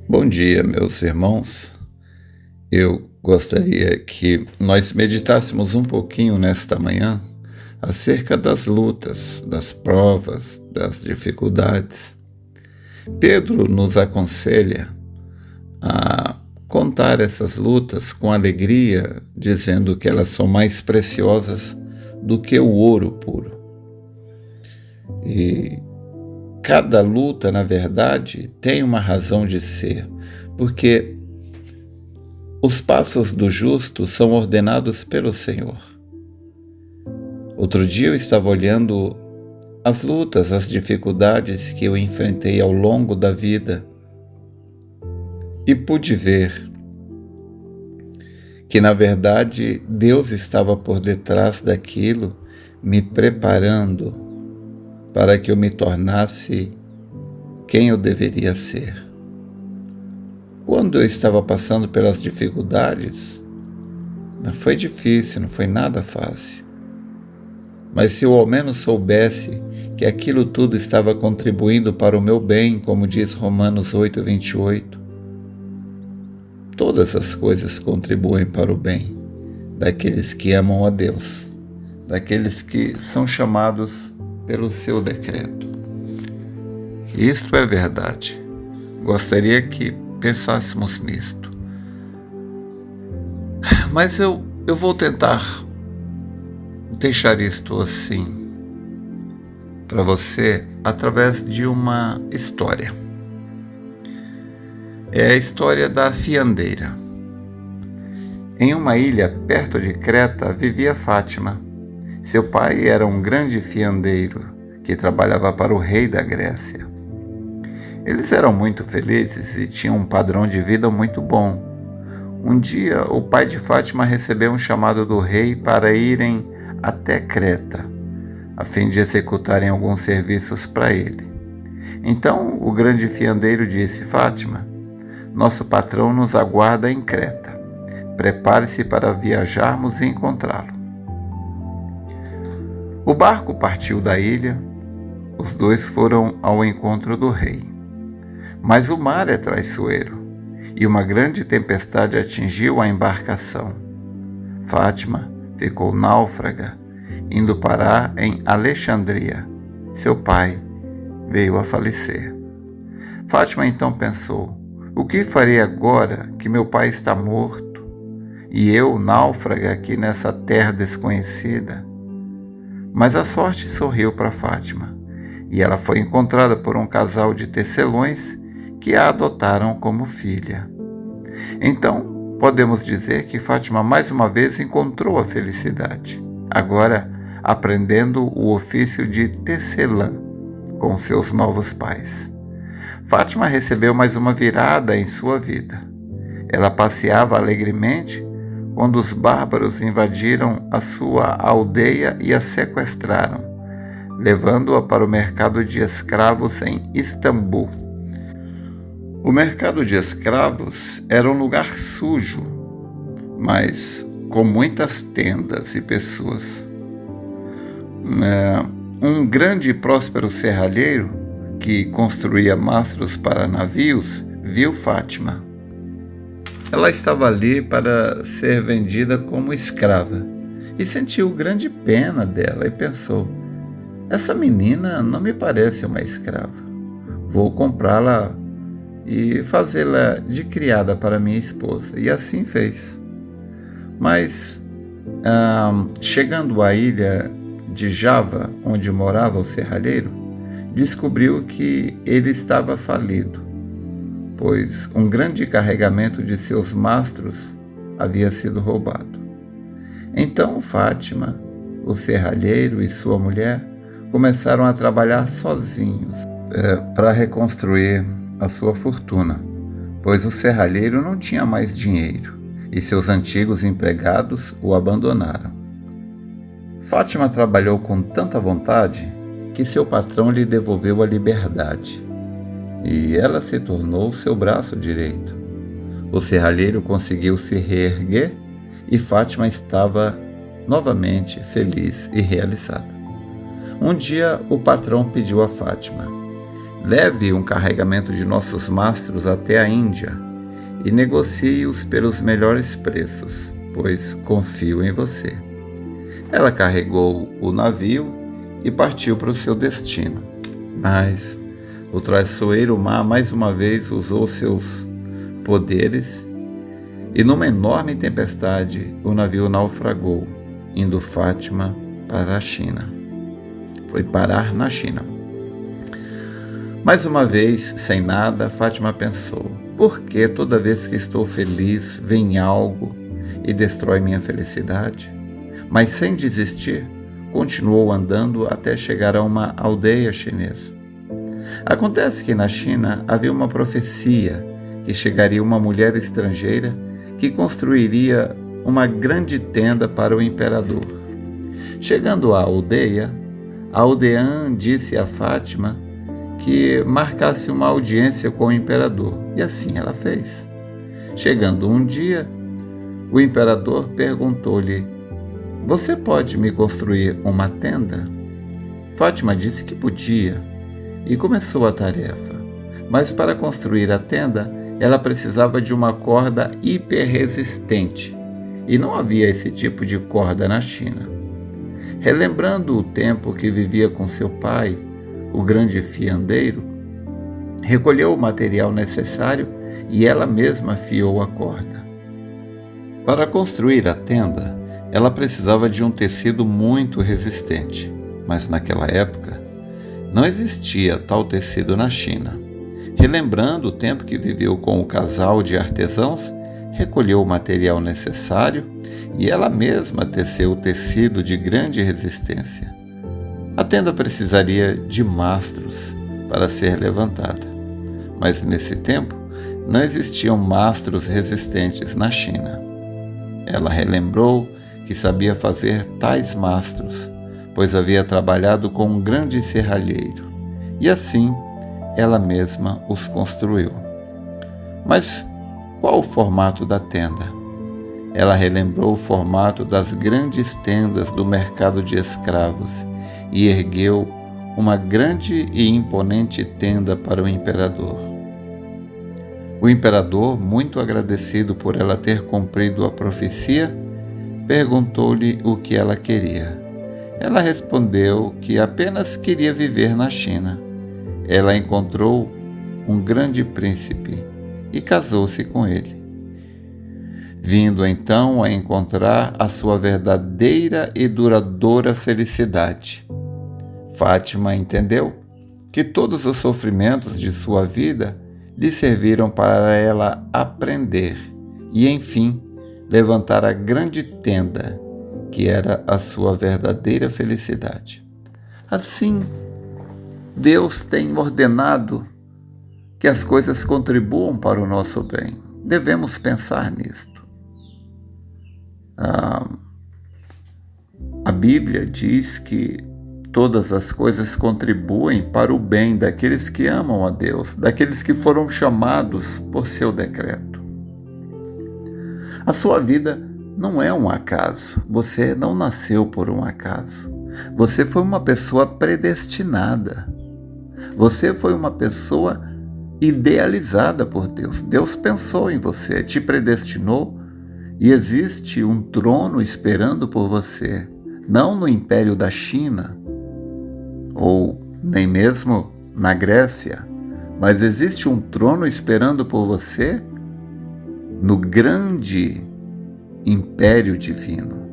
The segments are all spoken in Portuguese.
Bom dia, meus irmãos. Eu gostaria que nós meditássemos um pouquinho nesta manhã acerca das lutas, das provas, das dificuldades. Pedro nos aconselha a contar essas lutas com alegria, dizendo que elas são mais preciosas do que o ouro puro. E cada luta, na verdade, tem uma razão de ser, porque os passos do justo são ordenados pelo Senhor. Outro dia eu estava olhando as lutas, as dificuldades que eu enfrentei ao longo da vida e pude ver que, na verdade, Deus estava por detrás daquilo, me preparando para que eu me tornasse quem eu deveria ser. Quando eu estava passando pelas dificuldades, não foi difícil, não foi nada fácil. Mas se eu ao menos soubesse que aquilo tudo estava contribuindo para o meu bem, como diz Romanos 8:28, todas as coisas contribuem para o bem daqueles que amam a Deus, daqueles que são chamados pelo seu decreto. Isto é verdade. Gostaria que pensássemos nisto. Mas eu vou tentar deixar isto assim para você através de uma história. É a história da fiandeira. Em uma ilha perto de Creta vivia Fátima. Seu pai era um grande fiandeiro que trabalhava para o rei da Grécia. Eles eram muito felizes e tinham um padrão de vida muito bom. Um dia, o pai de Fátima recebeu um chamado do rei para irem até Creta, a fim de executarem alguns serviços para ele. Então, o grande fiandeiro disse: Fátima, nosso patrão nos aguarda em Creta. Prepare-se para viajarmos e encontrá-lo. O barco partiu da ilha, os dois foram ao encontro do rei. Mas o mar é traiçoeiro, e uma grande tempestade atingiu a embarcação. Fátima ficou náufraga, indo parar em Alexandria. Seu pai veio a falecer. Fátima então pensou: o que farei agora que meu pai está morto, e eu náufraga aqui nessa terra desconhecida? Mas a sorte sorriu para Fátima, e ela foi encontrada por um casal de tecelões que a adotaram como filha. Então, podemos dizer que Fátima mais uma vez encontrou a felicidade, agora aprendendo o ofício de tecelã com seus novos pais. Fátima recebeu mais uma virada em sua vida. Ela passeava alegremente quando os bárbaros invadiram a sua aldeia e a sequestraram, levando-a para o mercado de escravos em Istambul. O mercado de escravos era um lugar sujo, mas com muitas tendas e pessoas. Um grande e próspero serralheiro, que construía mastros para navios, viu Fátima. Ela estava ali para ser vendida como escrava e sentiu grande pena dela e pensou: essa menina não me parece uma escrava. Vou comprá-la e fazê-la de criada para minha esposa. E assim fez. Mas, chegando à ilha de Java, onde morava o serralheiro, descobriu que ele estava falido, pois um grande carregamento de seus mastros havia sido roubado. Então Fátima, o serralheiro e sua mulher começaram a trabalhar sozinhos para reconstruir a sua fortuna, pois o serralheiro não tinha mais dinheiro e seus antigos empregados o abandonaram. Fátima trabalhou com tanta vontade que seu patrão lhe devolveu a liberdade, e ela se tornou seu braço direito. O serralheiro conseguiu se reerguer e Fátima estava novamente feliz e realizada. Um dia o patrão pediu a Fátima: Leve um carregamento de nossos mastros até a Índia e negocie-os pelos melhores preços, pois confio em você. Ela carregou o navio e partiu para o seu destino. Mas o traiçoeiro mar mais uma vez usou seus poderes e numa enorme tempestade o navio naufragou, indo Fátima para a China. Foi parar na China. Mais uma vez, sem nada, Fátima pensou: por que toda vez que estou feliz vem algo e destrói minha felicidade? Mas sem desistir, continuou andando até chegar a uma aldeia chinesa. Acontece que na China havia uma profecia que chegaria uma mulher estrangeira que construiria uma grande tenda para o imperador. Chegando à aldeia, a aldeã disse a Fátima que marcasse uma audiência com o imperador, e assim ela fez. Chegando um dia, o imperador perguntou-lhe: você pode me construir uma tenda? Fátima disse que podia e começou a tarefa. Mas para construir a tenda, ela precisava de uma corda hiperresistente e não havia esse tipo de corda na China. Relembrando o tempo que vivia com seu pai, o grande fiandeiro, recolheu o material necessário e ela mesma fiou a corda. Para construir a tenda, ela precisava de um tecido muito resistente, mas naquela época não existia tal tecido na China. Relembrando o tempo que viveu com o casal de artesãos, recolheu o material necessário e ela mesma teceu o tecido de grande resistência. A tenda precisaria de mastros para ser levantada, mas nesse tempo não existiam mastros resistentes na China. Ela relembrou que sabia fazer tais mastros, pois havia trabalhado com um grande serralheiro, e assim ela mesma os construiu. Mas qual o formato da tenda? Ela relembrou o formato das grandes tendas do mercado de escravos e ergueu uma grande e imponente tenda para o imperador. O imperador, muito agradecido por ela ter cumprido a profecia, perguntou-lhe o que ela queria. Ela respondeu que apenas queria viver na China. Ela encontrou um grande príncipe e casou-se com ele, vindo então a encontrar a sua verdadeira e duradoura felicidade. Fátima entendeu que todos os sofrimentos de sua vida lhe serviram para ela aprender e, enfim, levantar a grande tenda que era a sua verdadeira felicidade. Assim, Deus tem ordenado que as coisas contribuam para o nosso bem. Devemos pensar nisto. A Bíblia diz que todas as coisas contribuem para o bem daqueles que amam a Deus, daqueles que foram chamados por seu decreto. A sua vida não é um acaso. Você não nasceu por um acaso. Você foi uma pessoa predestinada. Você foi uma pessoa idealizada por Deus. Deus pensou em você, te predestinou e existe um trono esperando por você, não no Império da China ou nem mesmo na Grécia, mas existe um trono esperando por você no grande Império Divino.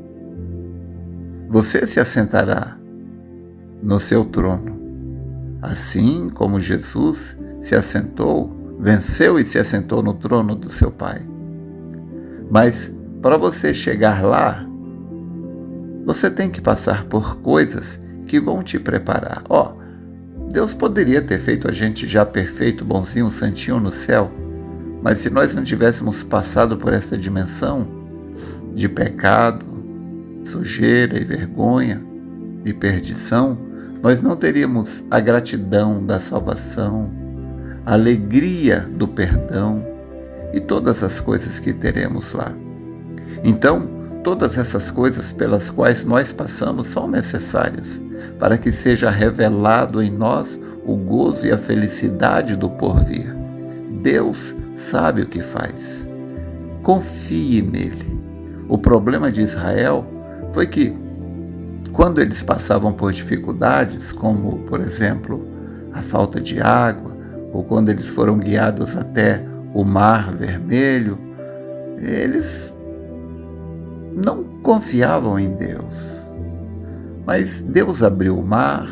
Você se assentará no seu trono, assim como Jesus se assentou, venceu e se assentou no trono do seu Pai. Mas para você chegar lá, você tem que passar por coisas que vão te preparar. Deus poderia ter feito a gente já perfeito, bonzinho, santinho no céu, mas se nós não tivéssemos passado por essa dimensão de pecado, sujeira e vergonha e perdição, nós não teríamos a gratidão da salvação, a alegria do perdão e todas as coisas que teremos lá. Então, Todas essas coisas pelas quais nós passamos são necessárias para que seja revelado em nós o gozo e a felicidade do porvir. Deus sabe o que faz. Confie nele. O problema de Israel foi que, quando eles passavam por dificuldades, como, por exemplo, a falta de água, ou quando eles foram guiados até o Mar Vermelho, eles não confiavam em Deus. Mas Deus abriu o mar,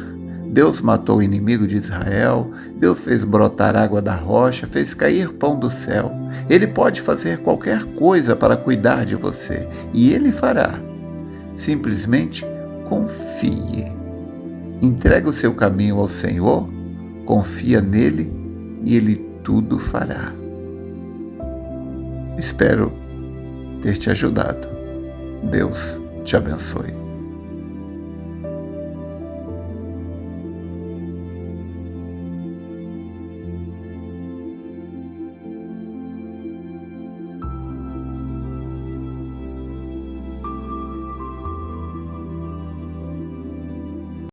Deus matou o inimigo de Israel, Deus fez brotar água da rocha, fez cair pão do céu. Ele pode fazer qualquer coisa para cuidar de você, e Ele fará. Simplesmente confie. Entrega o seu caminho ao Senhor, confia nele e Ele tudo fará. Espero ter te ajudado. Deus te abençoe.